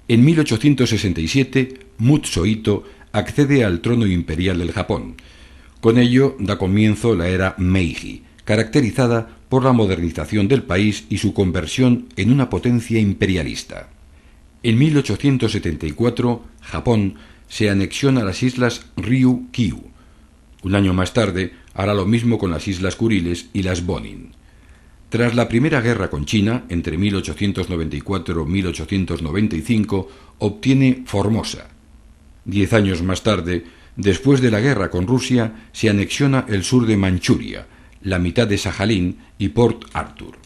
En 1867, Mutsuhito accede al trono imperial del Japón. Con ello da comienzo la era Meiji, caracterizada por la modernización del país y su conversión en una potencia imperialista. En 1874, Japón se anexiona a las islas Ryukyu. Un año más tarde, hará lo mismo con las Islas Kuriles y las Bonin. Tras la Primera Guerra con China, entre 1894 y 1895, obtiene Formosa. 10 años más tarde, después de la guerra con Rusia, se anexiona el sur de Manchuria, la mitad de Sajalín y Port Arthur.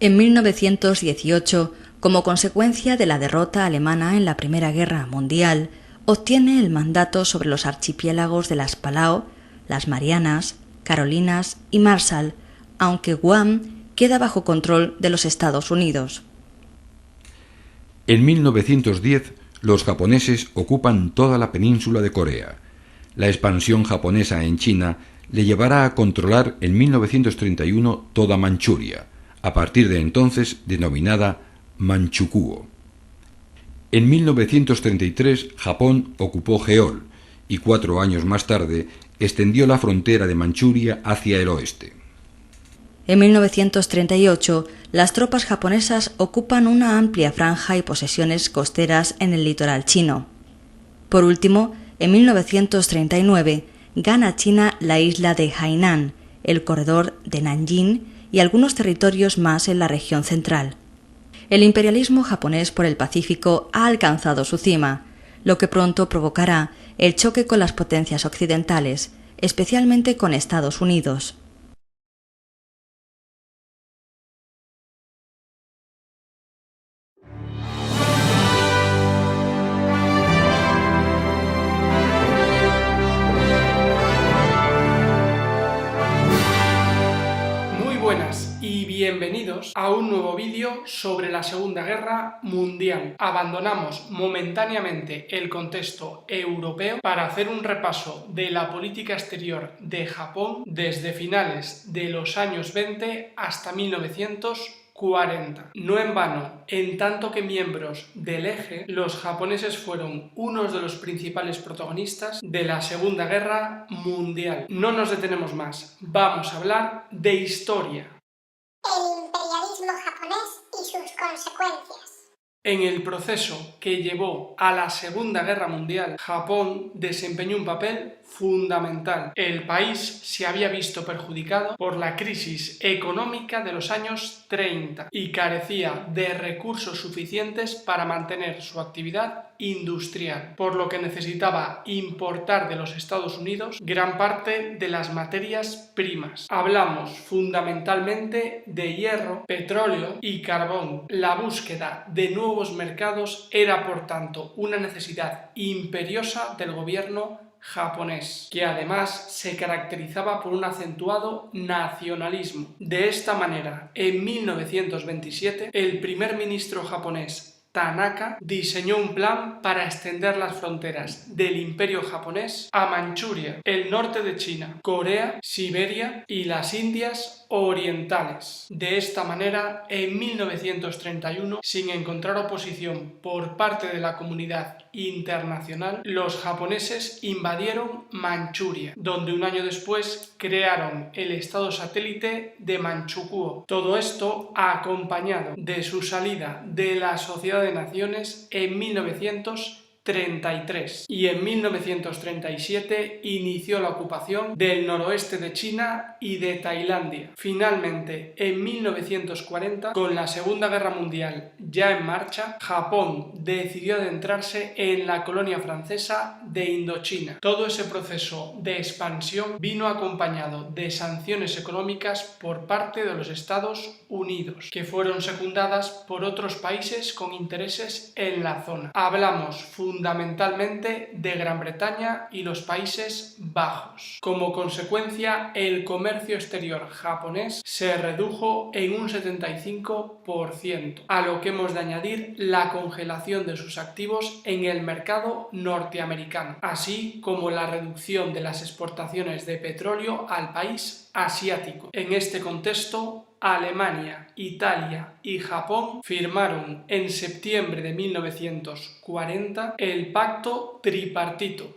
En 1918, como consecuencia de la derrota alemana en la Primera Guerra Mundial, obtiene el mandato sobre los archipiélagos de las Palau, las Marianas, Carolinas y Marshall, aunque Guam queda bajo control de los Estados Unidos. En 1910, los japoneses ocupan toda la península de Corea. La expansión japonesa en China le llevará a controlar en 1931 toda Manchuria, a partir de entonces denominada Manchukuo. En 1933 Japón ocupó Jeol y 4 años más tarde extendió la frontera de Manchuria hacia el oeste. En 1938, las tropas japonesas ocupan una amplia franja y posesiones costeras en el litoral chino. Por último, en 1939, gana China la isla de Hainan, el corredor de Nanjing y algunos territorios más en la región central. El imperialismo japonés por el Pacífico ha alcanzado su cima, lo que pronto provocará el choque con las potencias occidentales, especialmente con Estados Unidos. Bienvenidos a un nuevo vídeo sobre la Segunda Guerra Mundial. Abandonamos momentáneamente el contexto europeo para hacer un repaso de la política exterior de Japón desde finales de los años 20 hasta 1940. No en vano, en tanto que miembros del Eje, los japoneses fueron unos de los principales protagonistas de la Segunda Guerra Mundial. No nos detenemos más, vamos a hablar de historia. El imperialismo japonés y sus consecuencias. En el proceso que llevó a la Segunda Guerra Mundial, Japón desempeñó un papel fundamental. El país se había visto perjudicado por la crisis económica de los años 30 y carecía de recursos suficientes para mantener su actividad industrial, por lo que necesitaba importar de los Estados Unidos gran parte de las materias primas. Hablamos fundamentalmente de hierro, petróleo y carbón. La búsqueda de nuevos mercados era, por tanto, una necesidad imperiosa del gobierno japonés, que además se caracterizaba por un acentuado nacionalismo. De esta manera, en 1927, el primer ministro japonés Tanaka diseñó un plan para extender las fronteras del Imperio japonés a Manchuria, el norte de China, Corea, Siberia y las Indias orientales. De esta manera, en 1931, sin encontrar oposición por parte de la comunidad internacional, los japoneses invadieron Manchuria, donde un año después crearon el estado satélite de Manchukuo. Todo esto acompañado de su salida de la Sociedad de Naciones en 1933 y en 1937 inició la ocupación del noroeste de China y de Tailandia. Finalmente, en 1940, con la Segunda Guerra Mundial ya en marcha, Japón decidió adentrarse en la colonia francesa de Indochina. Todo ese proceso de expansión vino acompañado de sanciones económicas por parte de los Estados Unidos, que fueron secundadas por otros países con intereses en la zona. Hablamos fundamentalmente de Gran Bretaña y los Países Bajos. Como consecuencia, el comercio exterior japonés se redujo en un 75%, a lo que hemos de añadir la congelación de sus activos en el mercado norteamericano, así como la reducción de las exportaciones de petróleo al país asiático. En este contexto, Alemania, Italia y Japón firmaron en septiembre de 1940 el Pacto Tripartito.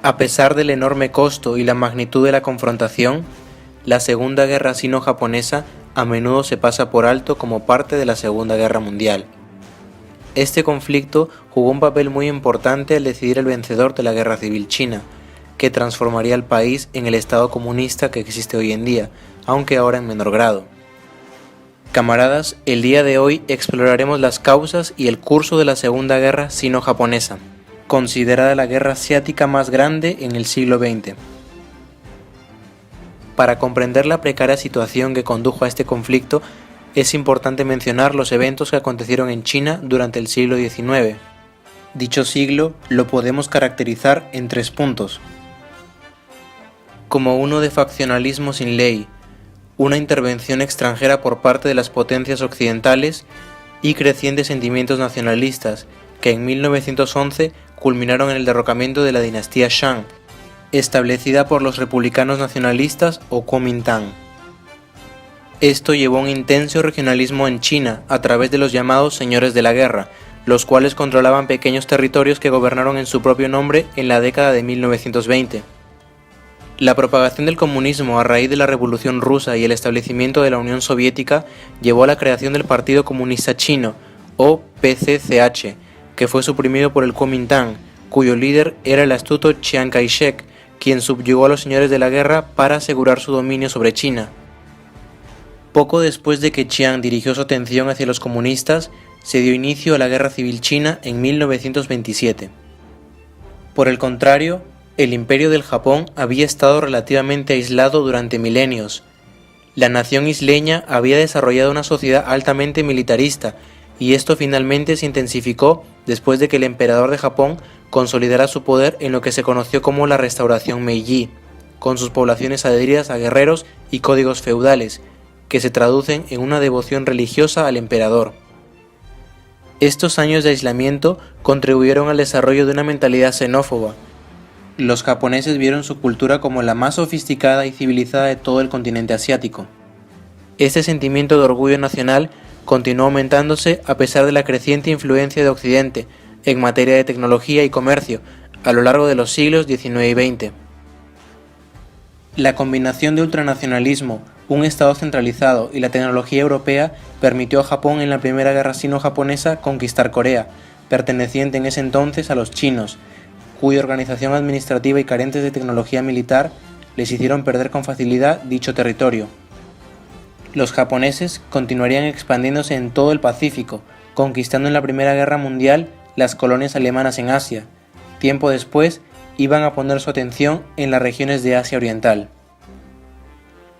A pesar del enorme costo y la magnitud de la confrontación, la Segunda Guerra Sino-Japonesa a menudo se pasa por alto como parte de la Segunda Guerra Mundial. Este conflicto jugó un papel muy importante al decidir el vencedor de la Guerra Civil China, que transformaría el país en el Estado comunista que existe hoy en día, aunque ahora en menor grado. Camaradas, el día de hoy exploraremos las causas y el curso de la Segunda Guerra Sino-Japonesa, considerada la guerra asiática más grande en el siglo XX. Para comprender la precaria situación que condujo a este conflicto, es importante mencionar los eventos que acontecieron en China durante el siglo XIX. Dicho siglo lo podemos caracterizar en 3 puntos. Como uno de faccionalismo sin ley, una intervención extranjera por parte de las potencias occidentales y crecientes sentimientos nacionalistas que en 1911 culminaron en el derrocamiento de la dinastía Shang, establecida por los republicanos nacionalistas o Kuomintang. Esto llevó a un intenso regionalismo en China a través de los llamados señores de la guerra, los cuales controlaban pequeños territorios que gobernaron en su propio nombre en la década de 1920. La propagación del comunismo a raíz de la Revolución Rusa y el establecimiento de la Unión Soviética llevó a la creación del Partido Comunista Chino, o PCCH, que fue suprimido por el Kuomintang, cuyo líder era el astuto Chiang Kai-shek, quien subyugó a los señores de la guerra para asegurar su dominio sobre China. Poco después de que Chiang dirigió su atención hacia los comunistas, se dio inicio a la Guerra Civil China en 1927. Por el contrario, el Imperio del Japón había estado relativamente aislado durante milenios. La nación isleña había desarrollado una sociedad altamente militarista, y esto finalmente se intensificó después de que el emperador de Japón consolidara su poder en lo que se conoció como la Restauración Meiji, con sus poblaciones adheridas a guerreros y códigos feudales, que se traducen en una devoción religiosa al emperador. Estos años de aislamiento contribuyeron al desarrollo de una mentalidad xenófoba. Los japoneses vieron su cultura como la más sofisticada y civilizada de todo el continente asiático. Este sentimiento de orgullo nacional continuó aumentándose a pesar de la creciente influencia de Occidente en materia de tecnología y comercio a lo largo de los siglos XIX y XX. La combinación de ultranacionalismo, un Estado centralizado y la tecnología europea permitió a Japón en la Primera Guerra Sino-Japonesa conquistar Corea, perteneciente en ese entonces a los chinos, cuya organización administrativa y carentes de tecnología militar les hicieron perder con facilidad dicho territorio. Los japoneses continuarían expandiéndose en todo el Pacífico, conquistando en la Primera Guerra Mundial las colonias alemanas en Asia. Tiempo después, iban a poner su atención en las regiones de Asia Oriental.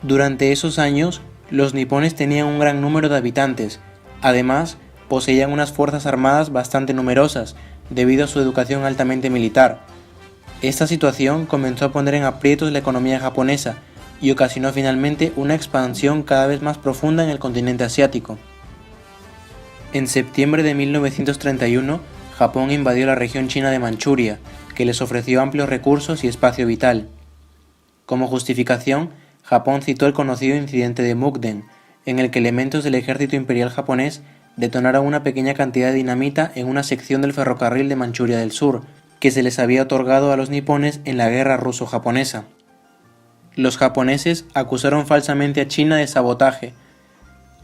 Durante esos años, los nipones tenían un gran número de habitantes. Además, poseían unas fuerzas armadas bastante numerosas, debido a su educación altamente militar. Esta situación comenzó a poner en aprietos la economía japonesa, y ocasionó finalmente una expansión cada vez más profunda en el continente asiático. En septiembre de 1931, Japón invadió la región china de Manchuria, que les ofreció amplios recursos y espacio vital. Como justificación, Japón citó el conocido incidente de Mukden, en el que elementos del ejército imperial japonés detonaron una pequeña cantidad de dinamita en una sección del ferrocarril de Manchuria del Sur, que se les había otorgado a los nipones en la guerra ruso-japonesa. Los japoneses acusaron falsamente a China de sabotaje.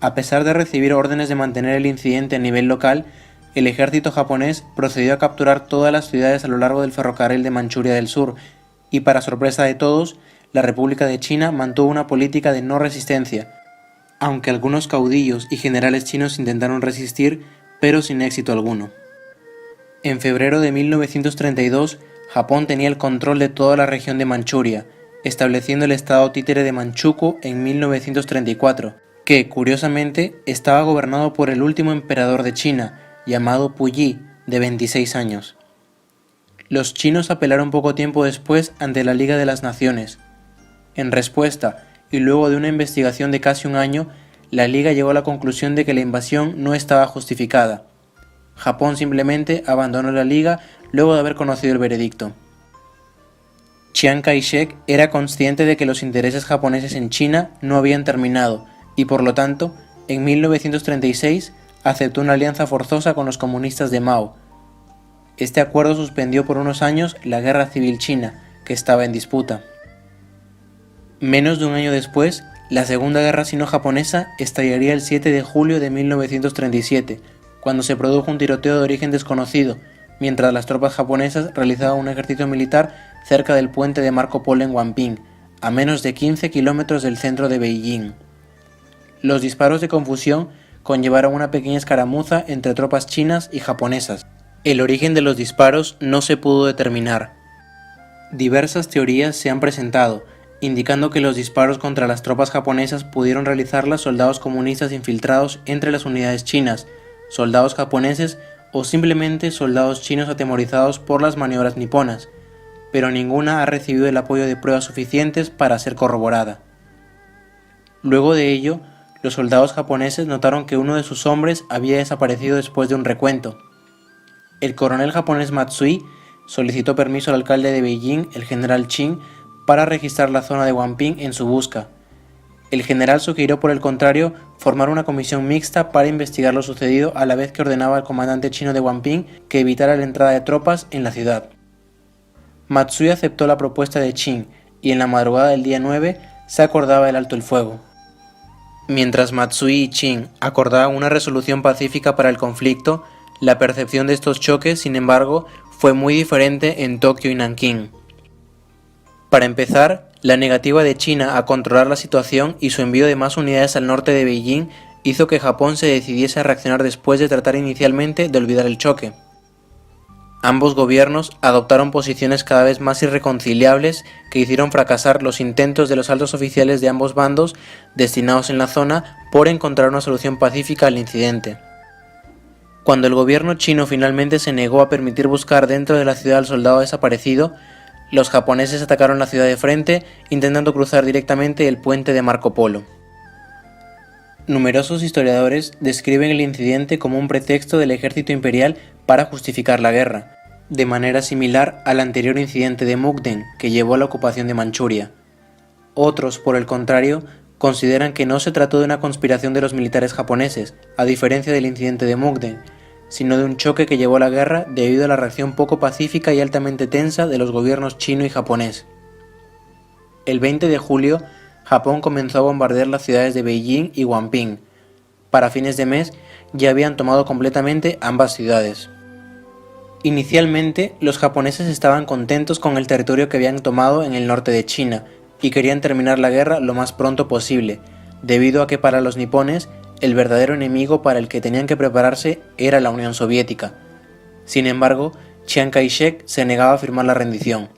A pesar de recibir órdenes de mantener el incidente a nivel local, el ejército japonés procedió a capturar todas las ciudades a lo largo del ferrocarril de Manchuria del Sur, y para sorpresa de todos, la República de China mantuvo una política de no resistencia. Aunque algunos caudillos y generales chinos intentaron resistir, pero sin éxito alguno. En febrero de 1932, Japón tenía el control de toda la región de Manchuria, estableciendo el estado títere de Manchukuo en 1934, que, curiosamente, estaba gobernado por el último emperador de China, llamado Puyi, de 26 años. Los chinos apelaron poco tiempo después ante la Liga de las Naciones. En respuesta, y luego de una investigación de casi un año, la Liga llegó a la conclusión de que la invasión no estaba justificada. Japón simplemente abandonó la Liga luego de haber conocido el veredicto. Chiang Kai-shek era consciente de que los intereses japoneses en China no habían terminado y por lo tanto, en 1936 aceptó una alianza forzosa con los comunistas de Mao. Este acuerdo suspendió por unos años la Guerra Civil China, que estaba en disputa. Menos de un año después, la Segunda Guerra Sino-Japonesa estallaría el 7 de julio de 1937, cuando se produjo un tiroteo de origen desconocido, mientras las tropas japonesas realizaban un ejercicio militar cerca del puente de Marco Polo en Wanping, a menos de 15 kilómetros del centro de Beijing. Los disparos de confusión conllevaron una pequeña escaramuza entre tropas chinas y japonesas. El origen de los disparos no se pudo determinar. Diversas teorías se han presentado, indicando que los disparos contra las tropas japonesas pudieron realizarlas soldados comunistas infiltrados entre las unidades chinas, soldados japoneses o simplemente soldados chinos atemorizados por las maniobras niponas, pero ninguna ha recibido el apoyo de pruebas suficientes para ser corroborada. Luego de ello, los soldados japoneses notaron que uno de sus hombres había desaparecido después de un recuento. El coronel japonés Matsui solicitó permiso al alcalde de Beijing, el general Qin, para registrar la zona de Wanping en su busca. El general sugirió, por el contrario, formar una comisión mixta para investigar lo sucedido, a la vez que ordenaba al comandante chino de Wanping que evitara la entrada de tropas en la ciudad. Matsui aceptó la propuesta de Qin y en la madrugada del día 9 se acordaba el alto el fuego. Mientras Matsui y Qin acordaban una resolución pacífica para el conflicto, la percepción de estos choques, sin embargo, fue muy diferente en Tokio y Nankín. Para empezar, la negativa de China a controlar la situación y su envío de más unidades al norte de Beijing hizo que Japón se decidiese a reaccionar después de tratar inicialmente de olvidar el choque. Ambos gobiernos adoptaron posiciones cada vez más irreconciliables que hicieron fracasar los intentos de los altos oficiales de ambos bandos destinados en la zona por encontrar una solución pacífica al incidente. Cuando el gobierno chino finalmente se negó a permitir buscar dentro de la ciudad al soldado desaparecido, los japoneses atacaron la ciudad de frente, intentando cruzar directamente el puente de Marco Polo. Numerosos historiadores describen el incidente como un pretexto del ejército imperial para justificar la guerra, de manera similar al anterior incidente de Mukden, que llevó a la ocupación de Manchuria. Otros, por el contrario, consideran que no se trató de una conspiración de los militares japoneses, a diferencia del incidente de Mukden, sino de un choque que llevó a la guerra debido a la reacción poco pacífica y altamente tensa de los gobiernos chino y japonés. El 20 de julio, Japón comenzó a bombardear las ciudades de Beijing y Wanping. Para fines de mes ya habían tomado completamente ambas ciudades. Inicialmente, los japoneses estaban contentos con el territorio que habían tomado en el norte de China y querían terminar la guerra lo más pronto posible, debido a que para los nipones el verdadero enemigo para el que tenían que prepararse era la Unión Soviética. Sin embargo, Chiang Kai-shek se negaba a firmar la rendición.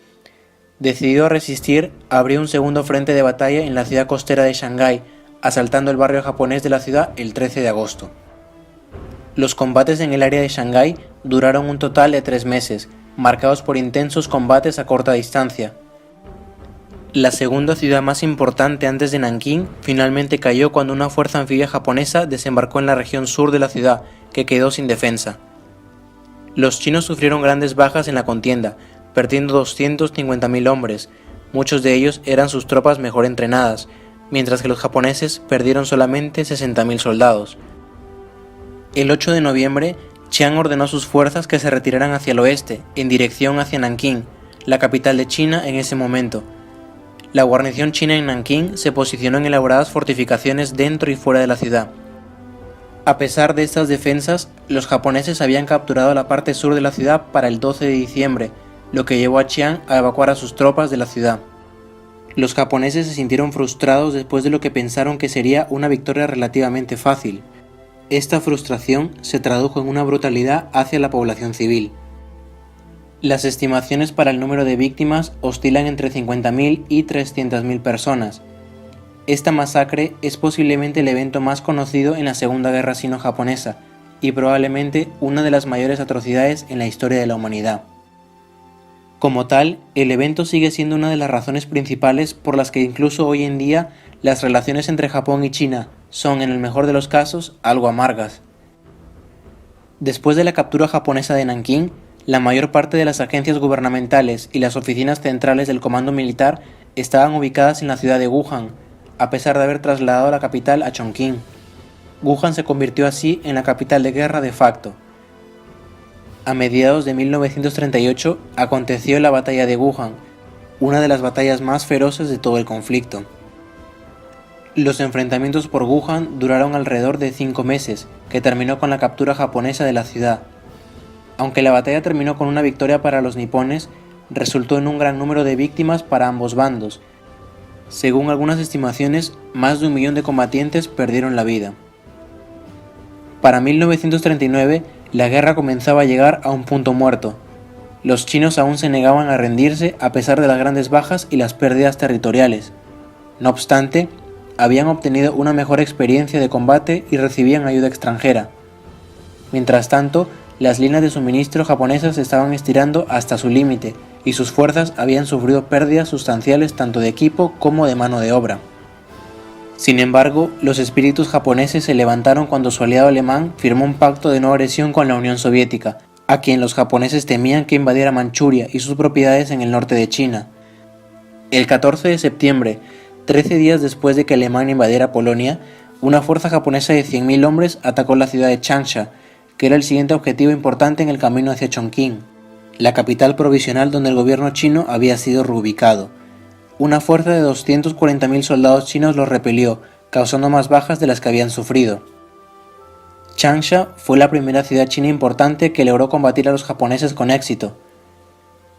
Decidido a resistir, abrió un segundo frente de batalla en la ciudad costera de Shanghái, asaltando el barrio japonés de la ciudad el 13 de agosto. Los combates en el área de Shanghái duraron un total de 3 meses, marcados por intensos combates a corta distancia. La segunda ciudad más importante antes de Nankín finalmente cayó cuando una fuerza anfibia japonesa desembarcó en la región sur de la ciudad, que quedó sin defensa. Los chinos sufrieron grandes bajas en la contienda, perdiendo 250.000 hombres, muchos de ellos eran sus tropas mejor entrenadas, mientras que los japoneses perdieron solamente 60.000 soldados. El 8 de noviembre, Chiang ordenó a sus fuerzas que se retiraran hacia el oeste, en dirección hacia Nankín, la capital de China en ese momento. La guarnición china en Nankín se posicionó en elaboradas fortificaciones dentro y fuera de la ciudad. A pesar de estas defensas, los japoneses habían capturado la parte sur de la ciudad para el 12 de diciembre, lo que llevó a Chiang a evacuar a sus tropas de la ciudad. Los japoneses se sintieron frustrados después de lo que pensaron que sería una victoria relativamente fácil. Esta frustración se tradujo en una brutalidad hacia la población civil. Las estimaciones para el número de víctimas oscilan entre 50.000 y 300.000 personas. Esta masacre es posiblemente el evento más conocido en la Segunda Guerra Sino-Japonesa y probablemente una de las mayores atrocidades en la historia de la humanidad. Como tal, el evento sigue siendo una de las razones principales por las que incluso hoy en día las relaciones entre Japón y China son, en el mejor de los casos, algo amargas. Después de la captura japonesa de Nankín, la mayor parte de las agencias gubernamentales y las oficinas centrales del comando militar estaban ubicadas en la ciudad de Wuhan, a pesar de haber trasladado la capital a Chongqing. Wuhan se convirtió así en la capital de guerra de facto. A mediados de 1938 aconteció la batalla de Wuhan, una de las batallas más feroces de todo el conflicto. Los enfrentamientos por Wuhan duraron alrededor de 5 meses, que terminó con la captura japonesa de la ciudad. Aunque la batalla terminó con una victoria para los nipones, resultó en un gran número de víctimas para ambos bandos. Según algunas estimaciones, más de 1 millón de combatientes perdieron la vida. Para 1939, la guerra comenzaba a llegar a un punto muerto. Los chinos aún se negaban a rendirse a pesar de las grandes bajas y las pérdidas territoriales. No obstante, habían obtenido una mejor experiencia de combate y recibían ayuda extranjera. Mientras tanto, las líneas de suministro japonesas se estaban estirando hasta su límite y sus fuerzas habían sufrido pérdidas sustanciales tanto de equipo como de mano de obra. Sin embargo, los espíritus japoneses se levantaron cuando su aliado alemán firmó un pacto de no agresión con la Unión Soviética, a quien los japoneses temían que invadiera Manchuria y sus propiedades en el norte de China. El 14 de septiembre, 13 días después de que Alemania invadiera Polonia, una fuerza japonesa de 100.000 hombres atacó la ciudad de Changsha, que era el siguiente objetivo importante en el camino hacia Chongqing, la capital provisional donde el gobierno chino había sido reubicado. Una fuerza de 240.000 soldados chinos los repelió, causando más bajas de las que habían sufrido. Changsha fue la primera ciudad china importante que logró combatir a los japoneses con éxito.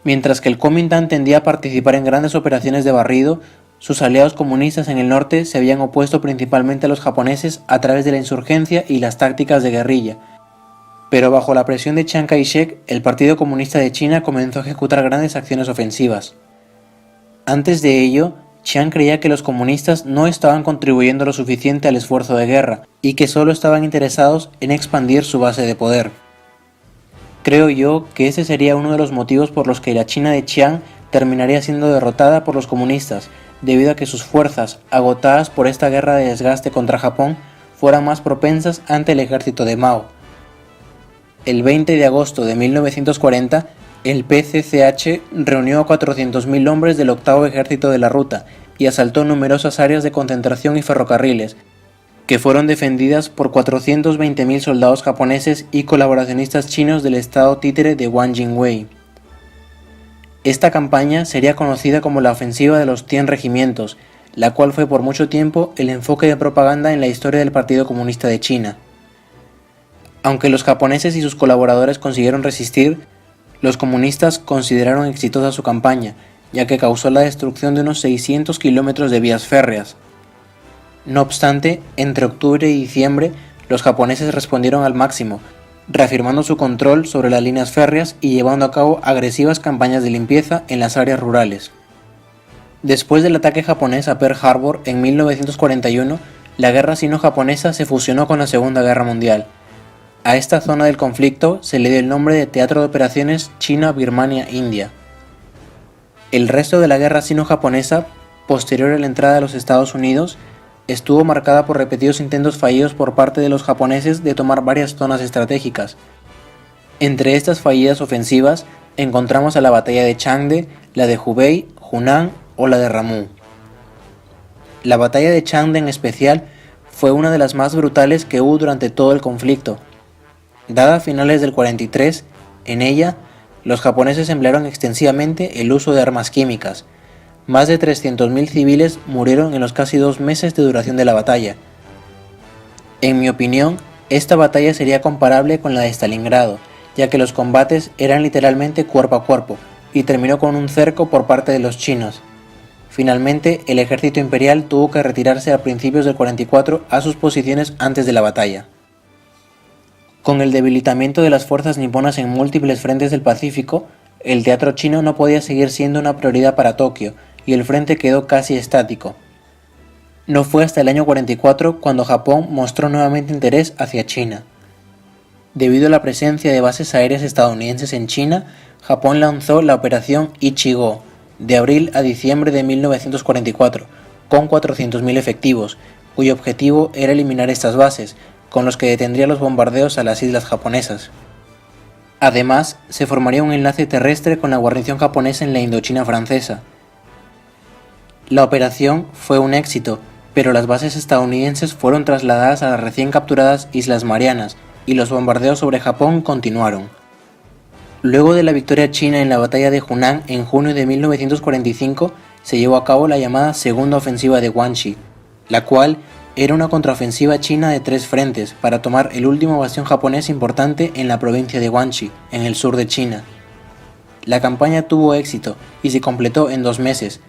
Mientras que el Kuomintang tendía a participar en grandes operaciones de barrido, sus aliados comunistas en el norte se habían opuesto principalmente a los japoneses a través de la insurgencia y las tácticas de guerrilla. Pero bajo la presión de Chiang Kai-shek, el Partido Comunista de China comenzó a ejecutar grandes acciones ofensivas. Antes de ello, Chiang creía que los comunistas no estaban contribuyendo lo suficiente al esfuerzo de guerra y que solo estaban interesados en expandir su base de poder. Creo yo que ese sería uno de los motivos por los que la China de Chiang terminaría siendo derrotada por los comunistas, debido a que sus fuerzas, agotadas por esta guerra de desgaste contra Japón, fueran más propensas ante el ejército de Mao. El 20 de agosto de 1940, el PCCH reunió a 400.000 hombres del octavo ejército de la ruta y asaltó numerosas áreas de concentración y ferrocarriles, que fueron defendidas por 420.000 soldados japoneses y colaboracionistas chinos del estado títere de Wang Jingwei. Esta campaña sería conocida como la ofensiva de los 100 regimientos, la cual fue por mucho tiempo el enfoque de propaganda en la historia del Partido Comunista de China. Aunque los japoneses y sus colaboradores consiguieron resistir, los comunistas consideraron exitosa su campaña, ya que causó la destrucción de unos 600 kilómetros de vías férreas. No obstante, entre octubre y diciembre, los japoneses respondieron al máximo, reafirmando su control sobre las líneas férreas y llevando a cabo agresivas campañas de limpieza en las áreas rurales. Después del ataque japonés a Pearl Harbor en 1941, la guerra sino-japonesa se fusionó con la Segunda Guerra Mundial. A esta zona del conflicto se le dio el nombre de Teatro de Operaciones China-Birmania-India. El resto de la guerra sino-japonesa, posterior a la entrada de los Estados Unidos, estuvo marcada por repetidos intentos fallidos por parte de los japoneses de tomar varias zonas estratégicas. Entre estas fallidas ofensivas encontramos a la batalla de Changde, la de Hubei, Hunan o la de Ramu. La batalla de Changde en especial fue una de las más brutales que hubo durante todo el conflicto. Dada a finales del 43, en ella, los japoneses emplearon extensivamente el uso de armas químicas. Más de 300.000 civiles murieron en los casi 2 meses de duración de la batalla. En mi opinión, esta batalla sería comparable con la de Stalingrado, ya que los combates eran literalmente cuerpo a cuerpo, y terminó con un cerco por parte de los chinos. Finalmente, el ejército imperial tuvo que retirarse a principios del 44 a sus posiciones antes de la batalla. Con el debilitamiento de las fuerzas niponas en múltiples frentes del Pacífico, el teatro chino no podía seguir siendo una prioridad para Tokio, y el frente quedó casi estático. No fue hasta el año 44 cuando Japón mostró nuevamente interés hacia China. Debido a la presencia de bases aéreas estadounidenses en China, Japón lanzó la Operación Ichigo, de abril a diciembre de 1944, con 400.000 efectivos, cuyo objetivo era eliminar estas bases, con los que detendría los bombardeos a las islas japonesas. Además, se formaría un enlace terrestre con la guarnición japonesa en la Indochina francesa. La operación fue un éxito, pero las bases estadounidenses fueron trasladadas a las recién capturadas Islas Marianas, y los bombardeos sobre Japón continuaron. Luego de la victoria china en la batalla de Hunan en junio de 1945, se llevó a cabo la llamada Segunda Ofensiva de Guanxi, la cual era una contraofensiva china de 3 frentes para tomar el último bastión japonés importante en la provincia de Guangxi, en el sur de China. La campaña tuvo éxito y se completó en 2 meses.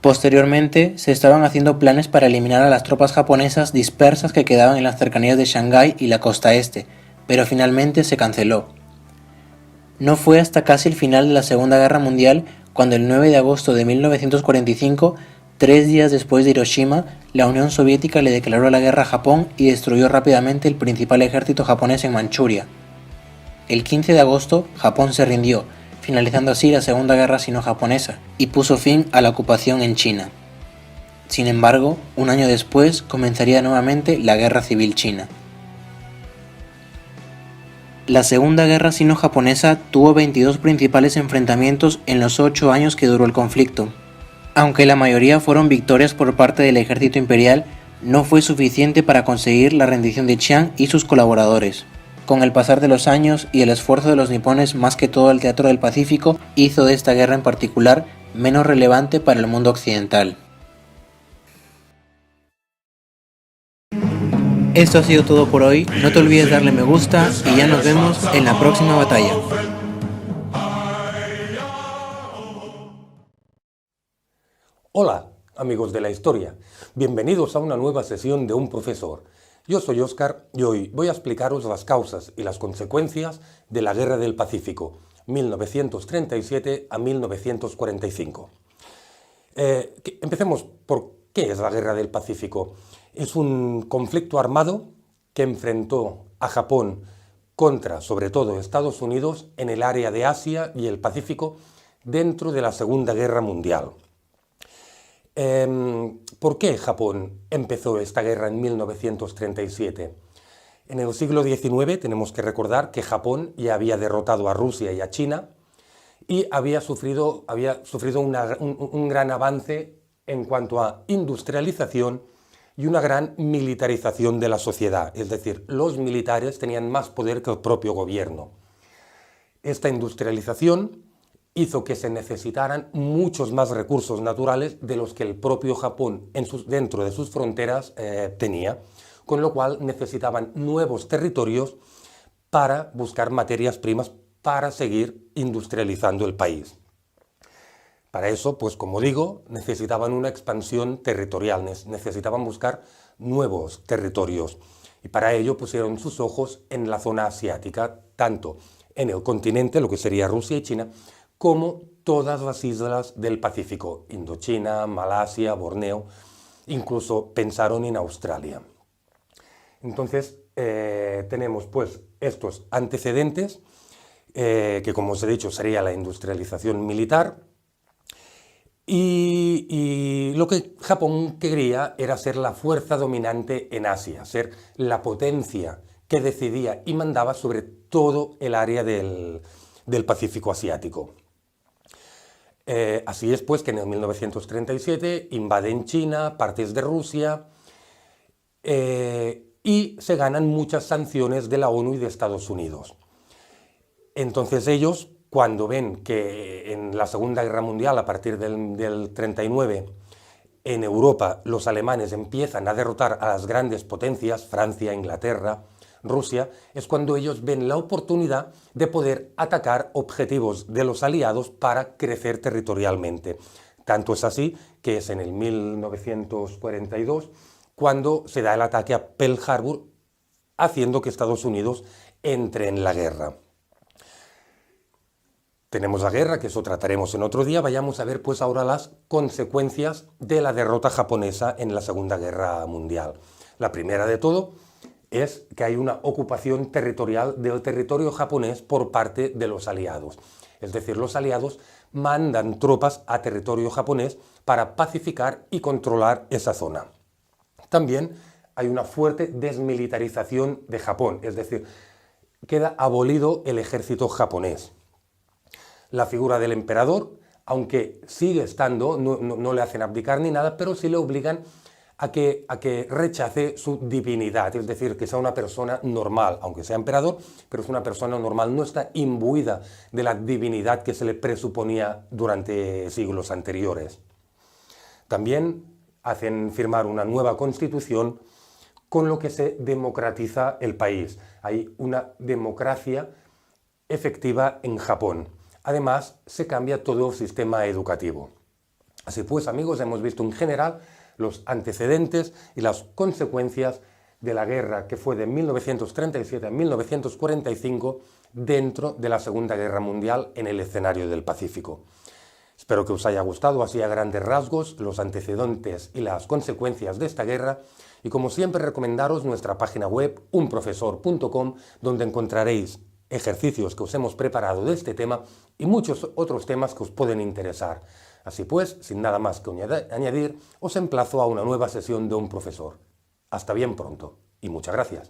Posteriormente, se estaban haciendo planes para eliminar a las tropas japonesas dispersas que quedaban en las cercanías de Shanghái y la costa este, pero finalmente se canceló. No fue hasta casi el final de la Segunda Guerra Mundial cuando el 9 de agosto de 1945, 3 días después de Hiroshima, la Unión Soviética le declaró la guerra a Japón y destruyó rápidamente el principal ejército japonés en Manchuria. El 15 de agosto, Japón se rindió, finalizando así la Segunda Guerra Sino-Japonesa, y puso fin a la ocupación en China. Sin embargo, un año después comenzaría nuevamente la Guerra Civil China. La Segunda Guerra Sino-Japonesa tuvo 22 principales enfrentamientos en los 8 años que duró el conflicto. Aunque la mayoría fueron victorias por parte del ejército imperial, no fue suficiente para conseguir la rendición de Chiang y sus colaboradores. Con el pasar de los años y el esfuerzo de los nipones más que todo el teatro del Pacífico, hizo de esta guerra en particular menos relevante para el mundo occidental. Esto ha sido todo por hoy, no te olvides darle me gusta y ya nos vemos en la próxima batalla. Hola, amigos de la historia. Bienvenidos a una nueva sesión de Un Profesor. Yo soy Óscar y hoy voy a explicaros las causas y las consecuencias de la Guerra del Pacífico, 1937 a 1945. Empecemos por qué es la Guerra del Pacífico. Es un conflicto armado que enfrentó a Japón contra, sobre todo, Estados Unidos en el área de Asia y el Pacífico dentro de la Segunda Guerra Mundial. ¿Por qué Japón empezó esta guerra en 1937? En el siglo XIX tenemos que recordar que Japón ya había derrotado a Rusia y a China y había sufrido un gran avance en cuanto a industrialización y una gran militarización de la sociedad, es decir, los militares tenían más poder que el propio gobierno. Esta industrialización hizo que se necesitaran muchos más recursos naturales de los que el propio Japón dentro de sus fronteras tenía, con lo cual necesitaban nuevos territorios para buscar materias primas para seguir industrializando el país. Para eso, pues como digo, necesitaban una expansión territorial, necesitaban buscar nuevos territorios y para ello pusieron sus ojos en la zona asiática, tanto en el continente, lo que sería Rusia y China, como todas las islas del Pacífico, Indochina, Malasia, Borneo, incluso pensaron en Australia. Entonces tenemos pues estos antecedentes, que como os he dicho sería la industrialización militar, y lo que Japón quería era ser la fuerza dominante en Asia, ser la potencia que decidía y mandaba sobre todo el área del Pacífico asiático. Así es pues que en el 1937 invaden China, partes de Rusia, y se ganan muchas sanciones de la ONU y de Estados Unidos. Entonces ellos, cuando ven que en la Segunda Guerra Mundial, a partir del 39, en Europa los alemanes empiezan a derrotar a las grandes potencias, Francia, Inglaterra, Rusia, es cuando ellos ven la oportunidad de poder atacar objetivos de los aliados para crecer territorialmente. Tanto es así que es en el 1942 cuando se da el ataque a Pearl Harbor haciendo que Estados Unidos entre en la guerra. Tenemos la guerra, que eso trataremos en otro día. Vayamos a ver pues ahora las consecuencias de la derrota japonesa en la Segunda Guerra Mundial. La primera de todo es que hay una ocupación territorial del territorio japonés por parte de los aliados. Es decir, los aliados mandan tropas a territorio japonés para pacificar y controlar esa zona. También hay una fuerte desmilitarización de Japón, es decir, queda abolido el ejército japonés. La figura del emperador, aunque sigue estando, no le hacen abdicar ni nada, pero sí le obligan a que rechace su divinidad, es decir, que sea una persona normal, aunque sea emperador, pero es una persona normal, no está imbuida de la divinidad que se le presuponía durante siglos anteriores. También hacen firmar una nueva constitución con lo que se democratiza el país. Hay una democracia efectiva en Japón. Además, se cambia todo el sistema educativo. Así pues, amigos, hemos visto en general los antecedentes y las consecuencias de la guerra que fue de 1937 a 1945 dentro de la Segunda Guerra Mundial en el escenario del Pacífico. Espero que os haya gustado así a grandes rasgos los antecedentes y las consecuencias de esta guerra y como siempre recomendaros nuestra página web unprofesor.com donde encontraréis ejercicios que os hemos preparado de este tema y muchos otros temas que os pueden interesar. Así pues, sin nada más que añadir, os emplazo a una nueva sesión de Un Profesor. Hasta bien pronto y muchas gracias.